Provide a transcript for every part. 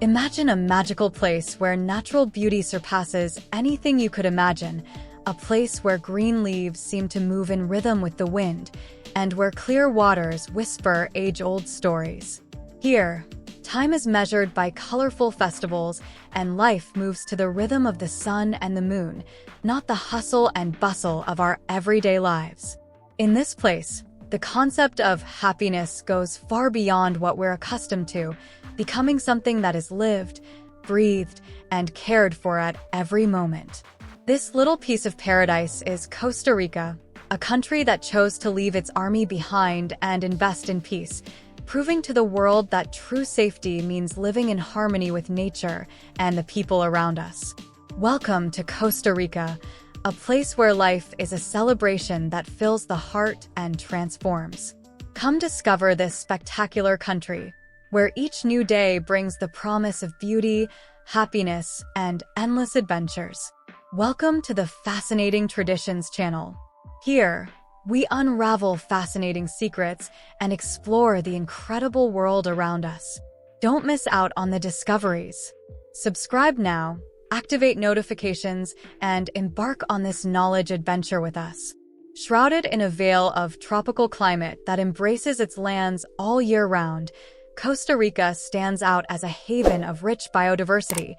Imagine a magical place where natural beauty surpasses anything you could imagine, a place where green leaves seem to move in rhythm with the wind, and where clear waters whisper age-old stories. Here, time is measured by colorful festivals, and life moves to the rhythm of the sun and the moon, not the hustle and bustle of our everyday lives. In this place, the concept of happiness goes far beyond what we're accustomed to, becoming something that is lived, breathed, and cared for at every moment. This little piece of paradise is Costa Rica, a country that chose to leave its army behind and invest in peace, proving to the world that true safety means living in harmony with nature and the people around us. Welcome to Costa Rica, a place where life is a celebration that fills the heart and transforms. Come discover this spectacular country, where each new day brings the promise of beauty, happiness, and endless adventures. Welcome to the Fascinating Traditions channel. Here, we unravel fascinating secrets and explore the incredible world around us. Don't miss out on the discoveries. Subscribe now, activate notifications, and embark on this knowledge adventure with us. Shrouded in a veil of tropical climate that embraces its lands all year round, Costa Rica stands out as a haven of rich biodiversity,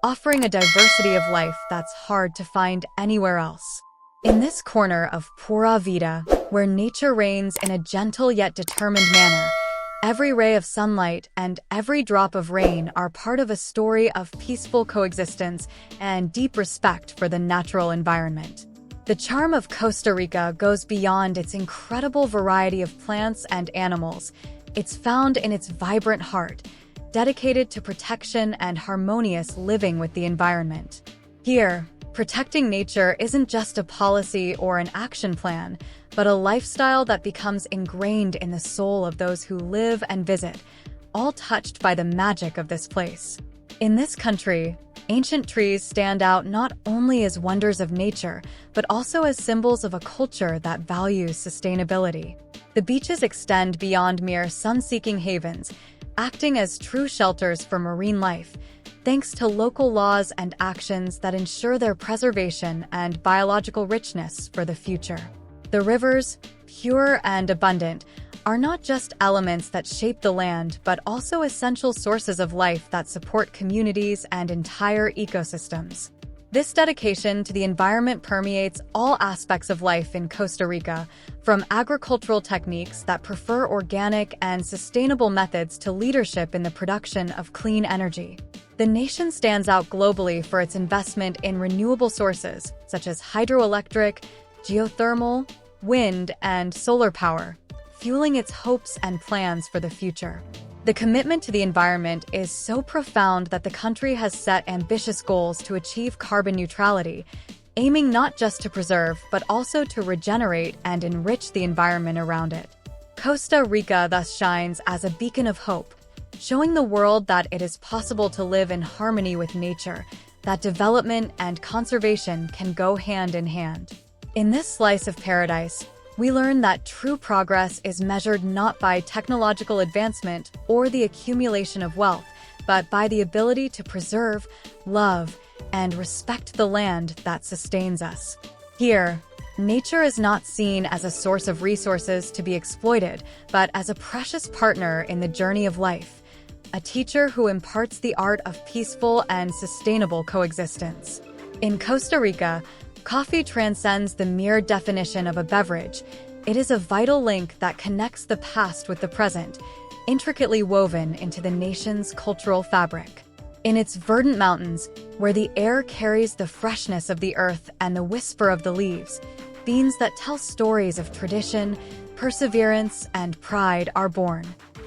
offering a diversity of life that's hard to find anywhere else. In this corner of Pura Vida, where nature reigns in a gentle yet determined manner, every ray of sunlight and every drop of rain are part of a story of peaceful coexistence and deep respect for the natural environment. The charm of Costa Rica goes beyond its incredible variety of plants and animals. It's found in its vibrant heart, dedicated to protection and harmonious living with the environment. Here, protecting nature isn't just a policy or an action plan, but a lifestyle that becomes ingrained in the soul of those who live and visit, all touched by the magic of this place. In this country, ancient trees stand out not only as wonders of nature, but also as symbols of a culture that values sustainability. The beaches extend beyond mere sun-seeking havens, acting as true shelters for marine life, thanks to local laws and actions that ensure their preservation and biological richness for the future. The rivers, pure and abundant, are not just elements that shape the land, but also essential sources of life that support communities and entire ecosystems. This dedication to the environment permeates all aspects of life in Costa Rica, from agricultural techniques that prefer organic and sustainable methods to leadership in the production of clean energy. The nation stands out globally for its investment in renewable sources, such as hydroelectric, geothermal, wind, and solar power, fueling its hopes and plans for the future. The commitment to the environment is so profound that the country has set ambitious goals to achieve carbon neutrality, aiming not just to preserve, but also to regenerate and enrich the environment around it. Costa Rica thus shines as a beacon of hope, showing the world that it is possible to live in harmony with nature, that development and conservation can go hand in hand. In this slice of paradise, we learn that true progress is measured not by technological advancement or the accumulation of wealth, but by the ability to preserve, love, and respect the land that sustains us. Here, nature is not seen as a source of resources to be exploited, but as a precious partner in the journey of life, a teacher who imparts the art of peaceful and sustainable coexistence. In Costa Rica, coffee transcends the mere definition of a beverage. It is a vital link that connects the past with the present, intricately woven into the nation's cultural fabric. In its verdant mountains, where the air carries the freshness of the earth and the whisper of the leaves, beans that tell stories of tradition, perseverance, and pride are born.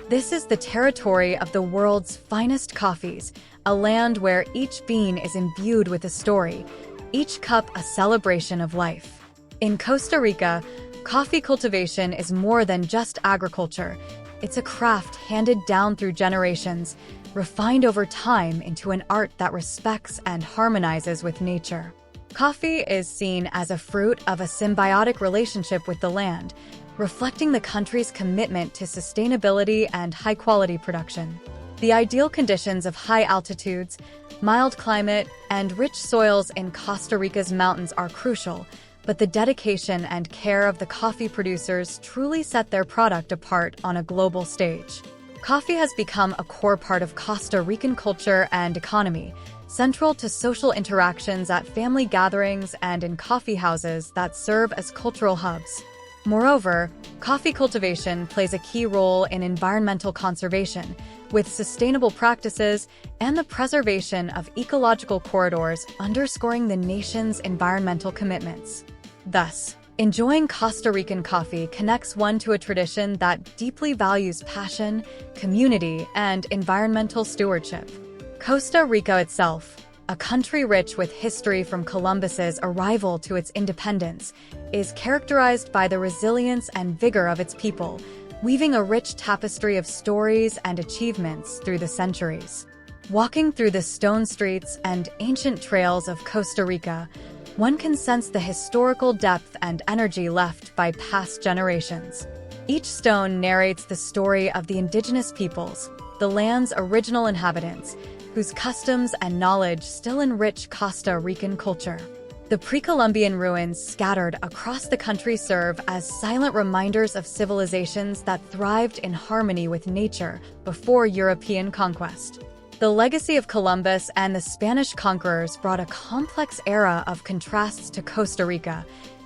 This is the territory of the world's finest coffees, a land where each bean is imbued with a story, each cup a celebration of life. In Costa Rica, coffee cultivation is more than just agriculture. It's a craft handed down through generations, refined over time into an art that respects and harmonizes with nature. Coffee is seen as a fruit of a symbiotic relationship with the land, reflecting the country's commitment to sustainability and high-quality production. The ideal conditions of high altitudes, mild climate, and rich soils in Costa Rica's mountains are crucial, but the dedication and care of the coffee producers truly set their product apart on a global stage. Coffee has become a core part of Costa Rican culture and economy, central to social interactions at family gatherings and in coffee houses that serve as cultural hubs. Moreover, coffee cultivation plays a key role in environmental conservation, with sustainable practices and the preservation of ecological corridors underscoring the nation's environmental commitments. Thus, enjoying Costa Rican coffee connects one to a tradition that deeply values passion, community, and environmental stewardship. Costa Rica itself, a country rich with history from Columbus's arrival to its independence, is characterized by the resilience and vigor of its people, weaving a rich tapestry of stories and achievements through the centuries. Walking through the stone streets and ancient trails of Costa Rica, one can sense the historical depth and energy left by past generations. Each stone narrates the story of the indigenous peoples, the land's original inhabitants, whose customs and knowledge still enrich Costa Rican culture. The pre-Columbian ruins scattered across the country serve as silent reminders of civilizations that thrived in harmony with nature before European conquest. The legacy of Columbus and the Spanish conquerors brought a complex era of contrasts to Costa Rica,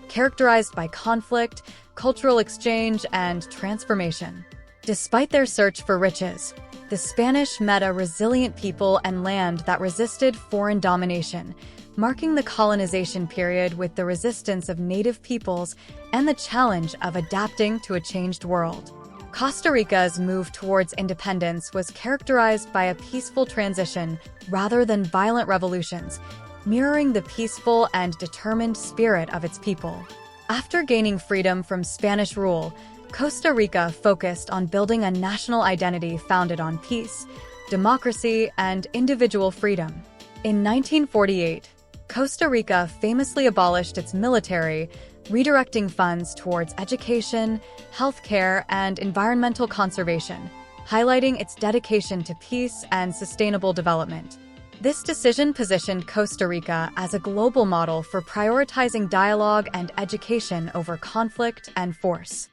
characterized by conflict, cultural exchange, and transformation. Despite their search for riches, the Spanish met a resilient people and land that resisted foreign domination, marking the colonization period with the resistance of native peoples and the challenge of adapting to a changed world. Costa Rica's move towards independence was characterized by a peaceful transition rather than violent revolutions, mirroring the peaceful and determined spirit of its people. After gaining freedom from Spanish rule, Costa Rica focused on building a national identity founded on peace, democracy, and individual freedom. In 1948, Costa Rica famously abolished its military, redirecting funds towards education, healthcare, and environmental conservation, highlighting its dedication to peace and sustainable development. This decision positioned Costa Rica as a global model for prioritizing dialogue and education over conflict and force.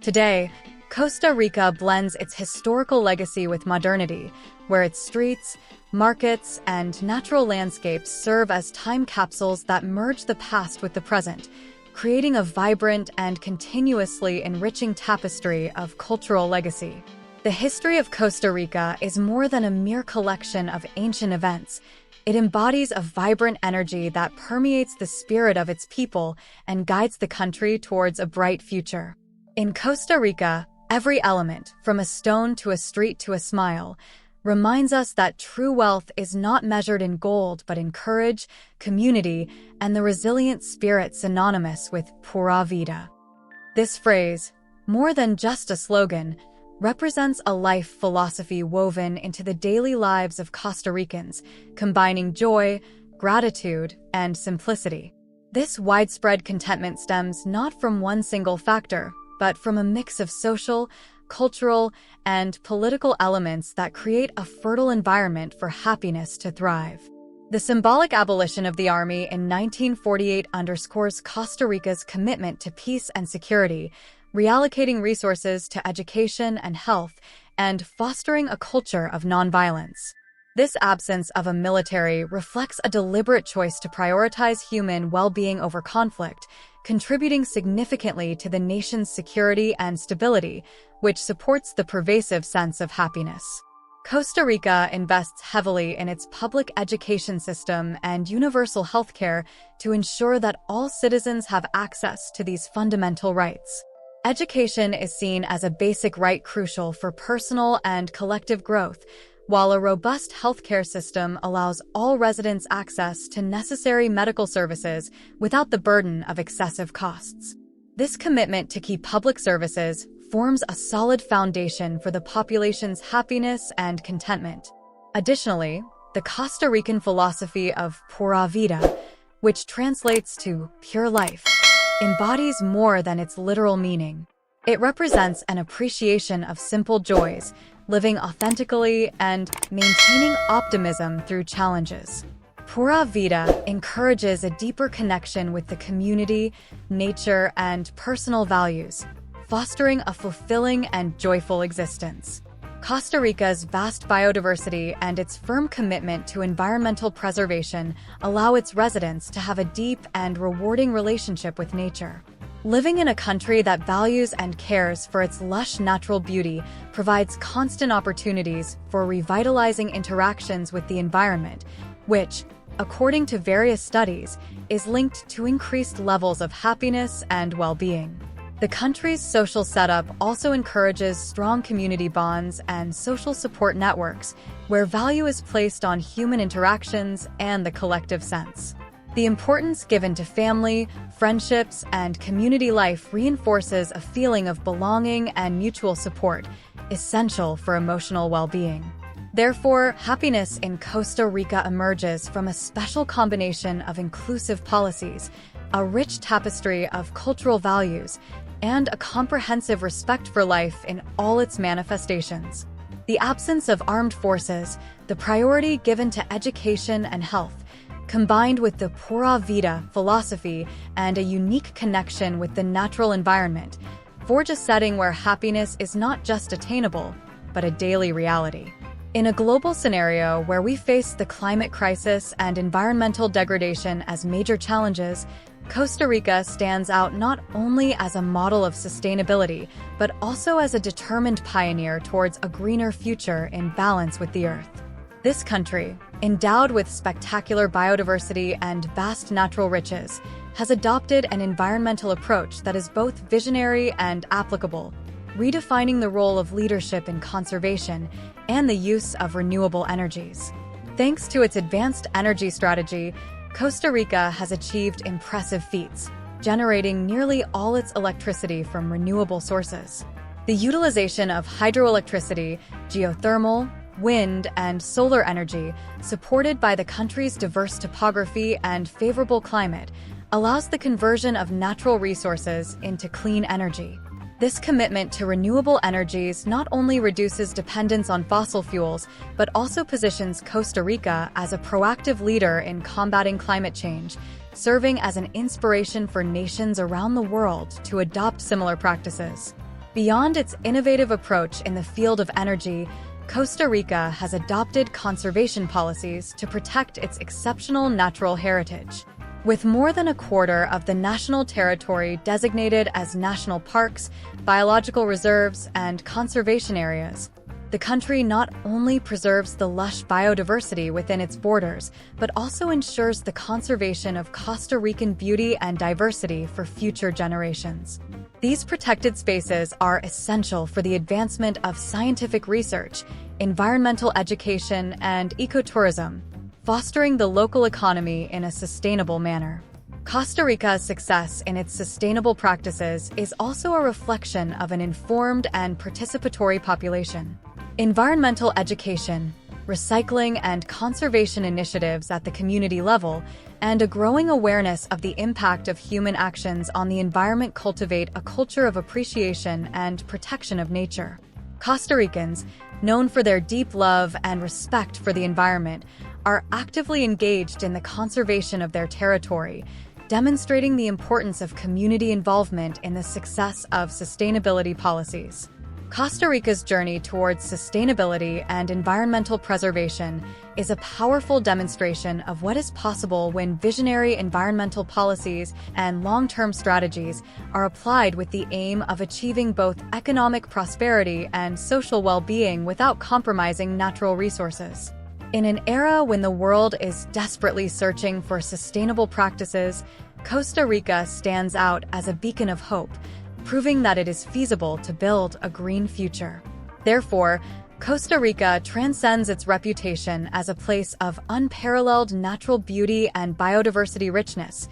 Today, Costa Rica blends its historical legacy with modernity, where its streets, markets, and natural landscapes serve as time capsules that merge the past with the present, creating a vibrant and continuously enriching tapestry of cultural legacy. The history of Costa Rica is more than a mere collection of ancient events. It embodies a vibrant energy that permeates the spirit of its people and guides the country towards a bright future. In Costa Rica, every element, from a stone to a street to a smile, reminds us that true wealth is not measured in gold but in courage, community, and the resilient spirit synonymous with Pura Vida. This phrase, more than just a slogan, represents a life philosophy woven into the daily lives of Costa Ricans, combining joy, gratitude, and simplicity. This widespread contentment stems not from one single factor, but from a mix of social, cultural, and political elements that create a fertile environment for happiness to thrive. The symbolic abolition of the army in 1948 underscores Costa Rica's commitment to peace and security, reallocating resources to education and health, and fostering a culture of nonviolence. This absence of a military reflects a deliberate choice to prioritize human well-being over conflict, contributing significantly to the nation's security and stability, which supports the pervasive sense of happiness. Costa Rica invests heavily in its public education system and universal healthcare to ensure that all citizens have access to these fundamental rights. Education is seen as a basic right crucial for personal and collective growth, while a robust healthcare system allows all residents access to necessary medical services without the burden of excessive costs. This commitment to key public services forms a solid foundation for the population's happiness and contentment. Additionally, the Costa Rican philosophy of Pura Vida, which translates to pure life, embodies more than its literal meaning. It represents an appreciation of simple joys, living authentically, and maintaining optimism through challenges. Pura Vida encourages a deeper connection with the community, nature, and personal values, fostering a fulfilling and joyful existence. Costa Rica's vast biodiversity and its firm commitment to environmental preservation allow its residents to have a deep and rewarding relationship with nature. Living in a country that values and cares for its lush natural beauty provides constant opportunities for revitalizing interactions with the environment, which, according to various studies, is linked to increased levels of happiness and well-being. The country's social setup also encourages strong community bonds and social support networks, where value is placed on human interactions and the collective sense. The importance given to family, friendships, and community life reinforces a feeling of belonging and mutual support, essential for emotional well-being. Therefore, happiness in Costa Rica emerges from a special combination of inclusive policies, a rich tapestry of cultural values, and a comprehensive respect for life in all its manifestations. The absence of armed forces, the priority given to education and health, combined with the Pura Vida philosophy and a unique connection with the natural environment, forge a setting where happiness is not just attainable, but a daily reality. In a global scenario where we face the climate crisis and environmental degradation as major challenges, Costa Rica stands out not only as a model of sustainability, but also as a determined pioneer towards a greener future in balance with the Earth. This country, endowed with spectacular biodiversity and vast natural riches, has adopted an environmental approach that is both visionary and applicable, redefining the role of leadership in conservation and the use of renewable energies. Thanks to its advanced energy strategy, Costa Rica has achieved impressive feats, generating nearly all its electricity from renewable sources. The utilization of hydroelectricity, geothermal, wind, and solar energy, supported by the country's diverse topography and favorable climate, allows the conversion of natural resources into clean energy. This commitment to renewable energies not only reduces dependence on fossil fuels, but also positions Costa Rica as a proactive leader in combating climate change, serving as an inspiration for nations around the world to adopt similar practices. Beyond its innovative approach in the field of energy, Costa Rica has adopted conservation policies to protect its exceptional natural heritage. With more than a quarter of the national territory designated as national parks, biological reserves, and conservation areas, the country not only preserves the lush biodiversity within its borders, but also ensures the conservation of Costa Rican beauty and diversity for future generations. These protected spaces are essential for the advancement of scientific research, environmental education, and ecotourism, fostering the local economy in a sustainable manner. Costa Rica's success in its sustainable practices is also a reflection of an informed and participatory population. Environmental education, recycling and conservation initiatives at the community level, and a growing awareness of the impact of human actions on the environment cultivate a culture of appreciation and protection of nature. Costa Ricans, known for their deep love and respect for the environment, are actively engaged in the conservation of their territory, demonstrating the importance of community involvement in the success of sustainability policies. Costa Rica's journey towards sustainability and environmental preservation is a powerful demonstration of what is possible when visionary environmental policies and long-term strategies are applied with the aim of achieving both economic prosperity and social well-being without compromising natural resources. In an era when the world is desperately searching for sustainable practices, Costa Rica stands out as a beacon of hope, proving that it is feasible to build a green future. Therefore, Costa Rica transcends its reputation as a place of unparalleled natural beauty and biodiversity richness.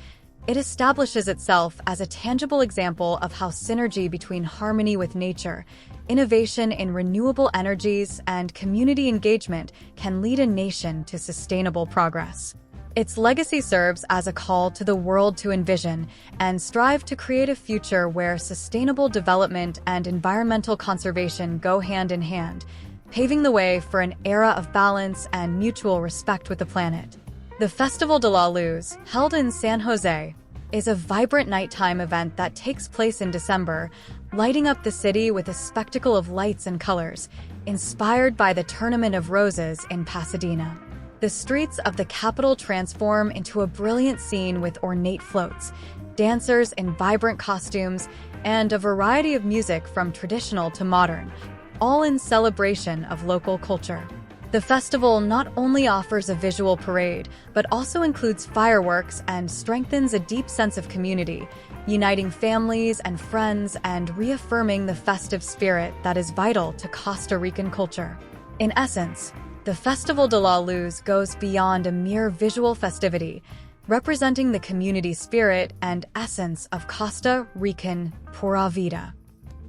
It establishes itself as a tangible example of how synergy between harmony with nature, innovation in renewable energies, and community engagement can lead a nation to sustainable progress. Its legacy serves as a call to the world to envision and strive to create a future where sustainable development and environmental conservation go hand in hand, paving the way for an era of balance and mutual respect with the planet. The Festival de la Luz, held in San Jose, is a vibrant nighttime event that takes place in December, lighting up the city with a spectacle of lights and colors, inspired by the Tournament of Roses in Pasadena. The streets of the capital transform into a brilliant scene with ornate floats, dancers in vibrant costumes, and a variety of music from traditional to modern, all in celebration of local culture. The festival not only offers a visual parade, but also includes fireworks and strengthens a deep sense of community, uniting families and friends and reaffirming the festive spirit that is vital to Costa Rican culture. In essence, the Festival de la Luz goes beyond a mere visual festivity, representing the community spirit and essence of Costa Rican Pura Vida.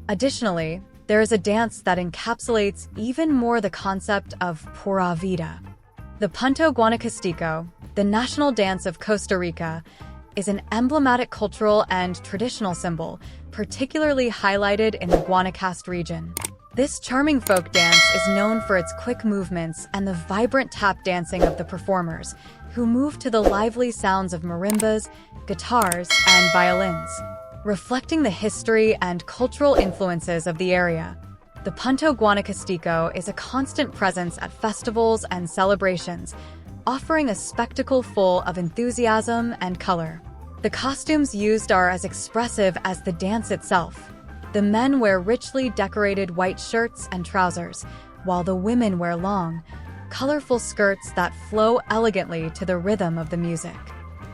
Additionally, there is a dance that encapsulates even more the concept of Pura Vida. The Punto Guanacastico, the national dance of Costa Rica, is an emblematic cultural and traditional symbol, particularly highlighted in the Guanacaste region. This charming folk dance is known for its quick movements and the vibrant tap dancing of the performers, who move to the lively sounds of marimbas, guitars, and violins. Reflecting the history and cultural influences of the area, the Punto Guanacastico is a constant presence at festivals and celebrations, offering a spectacle full of enthusiasm and color. The costumes used are as expressive as the dance itself. The men wear richly decorated white shirts and trousers, while the women wear long, colorful skirts that flow elegantly to the rhythm of the music.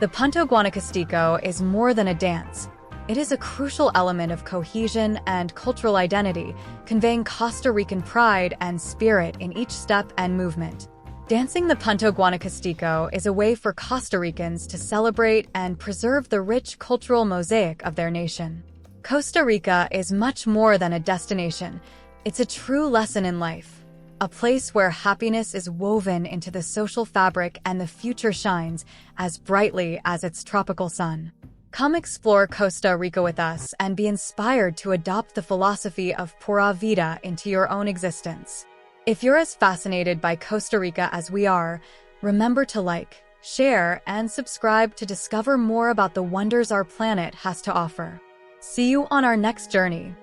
The Punto Guanacastico is more than a dance. It is a crucial element of cohesion and cultural identity, conveying Costa Rican pride and spirit in each step and movement. Dancing the Punto Guanacastico is a way for Costa Ricans to celebrate and preserve the rich cultural mosaic of their nation. Costa Rica is much more than a destination. It's a true lesson in life, a place where happiness is woven into the social fabric and the future shines as brightly as its tropical sun. Come explore Costa Rica with us and be inspired to adopt the philosophy of Pura Vida into your own existence. If you're as fascinated by Costa Rica as we are, remember to like, share, and subscribe to discover more about the wonders our planet has to offer. See you on our next journey.